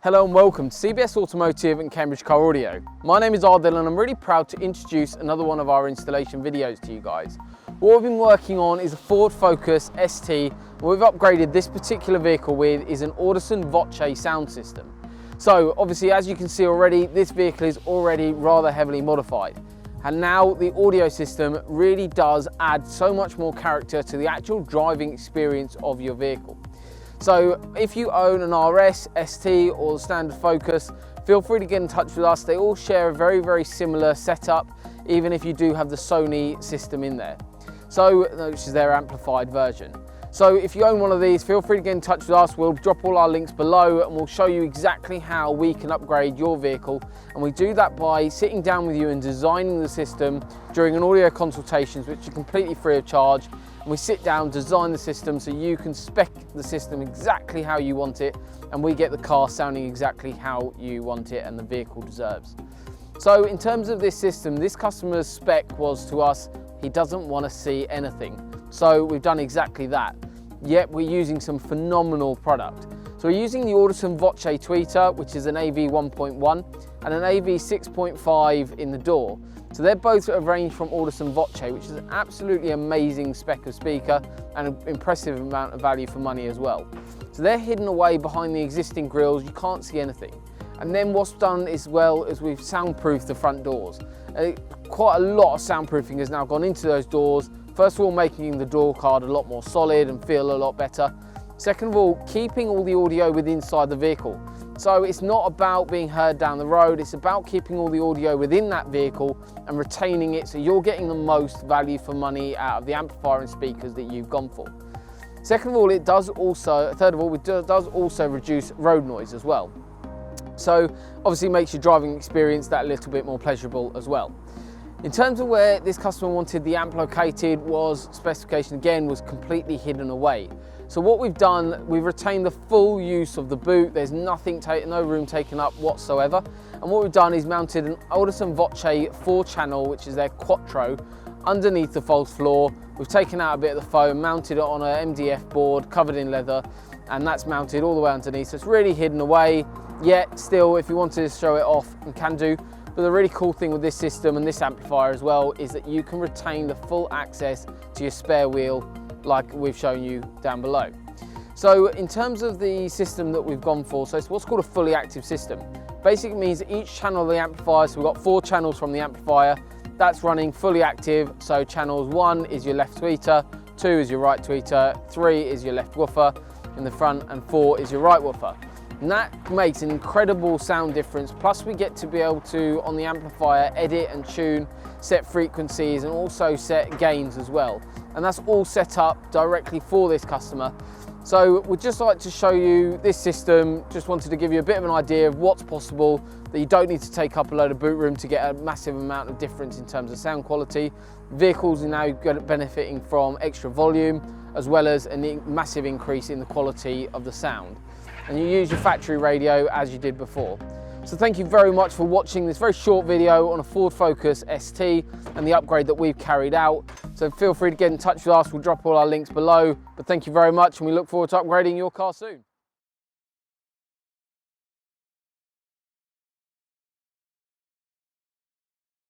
Hello and welcome to CBS Automotive and Cambridge Car Audio. My name is Ardil and I'm really proud to introduce another one of our installation videos to you guys. What we've been working on is a Ford Focus ST. What we've upgraded this particular vehicle with is an Audison Voce sound system. So obviously, as you can see already, this vehicle is already rather heavily modified. And now the audio system really does add so much more character to the actual driving experience of your vehicle. So if you own an RS, ST or the standard Focus, feel free to get in touch with us. They all share a very similar setup, even if you do have the Sony system in there, which is their amplified version. So if you own one of these, feel free to get in touch with us. We'll drop all our links below and we'll show you exactly how we can upgrade your vehicle. And we do that by sitting down with you and designing the system during an audio consultations, which are completely free of charge. And we sit down, design the system so you can spec the system exactly how you want it, and we get the car sounding exactly how you want it and the vehicle deserves. So in terms of this system, this customer's spec was to us, he doesn't want to see anything. So we've done exactly that, yet we're using some phenomenal product. So we're using the Audison Voce tweeter, which is an AV 1.1 and an AV 6.5 in the door. So they're both ranged from Audison Voce, which is an absolutely amazing spec of speaker and an impressive amount of value for money as well. So they're hidden away behind the existing grills, you can't see anything. And then what's done as well is we've soundproofed the front doors. Quite a lot of soundproofing has now gone into those doors. First of all, making the door card a lot more solid and feel a lot better. Second of all, keeping all the audio within inside the vehicle. So it's not about being heard down the road, it's about keeping all the audio within that vehicle and retaining it so you're getting the most value for money out of the amplifier and speakers that you've gone for. Third of all, it does also reduce road noise as well. So obviously it makes your driving experience that little bit more pleasurable as well. In terms of where this customer wanted the amp located, specification again was completely hidden away. So what we've done, we've retained the full use of the boot. There's no room taken up whatsoever. And what we've done is mounted an Audison Voce 4-channel, which is their Quattro, underneath the false floor. We've taken out a bit of the foam, mounted it on an MDF board covered in leather, and that's mounted all the way underneath. So it's really hidden away, yet still, if you wanted to show it off, you can do. But the really cool thing with this system and this amplifier as well is that you can retain the full access to your spare wheel like we've shown you down below. So in terms of the system that we've gone for, so it's what's called a fully active system. Basically means that each channel of the amplifier, so we've got 4 channels from the amplifier, that's running fully active. So channels 1 is your left tweeter, 2 is your right tweeter, 3 is your left woofer in the front, and 4 is your right woofer. And that makes an incredible sound difference. Plus we get to be able to, on the amplifier, edit and tune, set frequencies and also set gains as well. And that's all set up directly for this customer. So we'd just like to show you this system. Just wanted to give you a bit of an idea of what's possible, that you don't need to take up a load of boot room to get a massive amount of difference in terms of sound quality. Vehicles are now benefiting from extra volume, as well as a massive increase in the quality of the sound. And you use your factory radio as you did before. So thank you very much for watching this very short video on a Ford Focus ST and the upgrade that we've carried out. So feel free to get in touch with us, we'll drop all our links below. But thank you very much and we look forward to upgrading your car soon.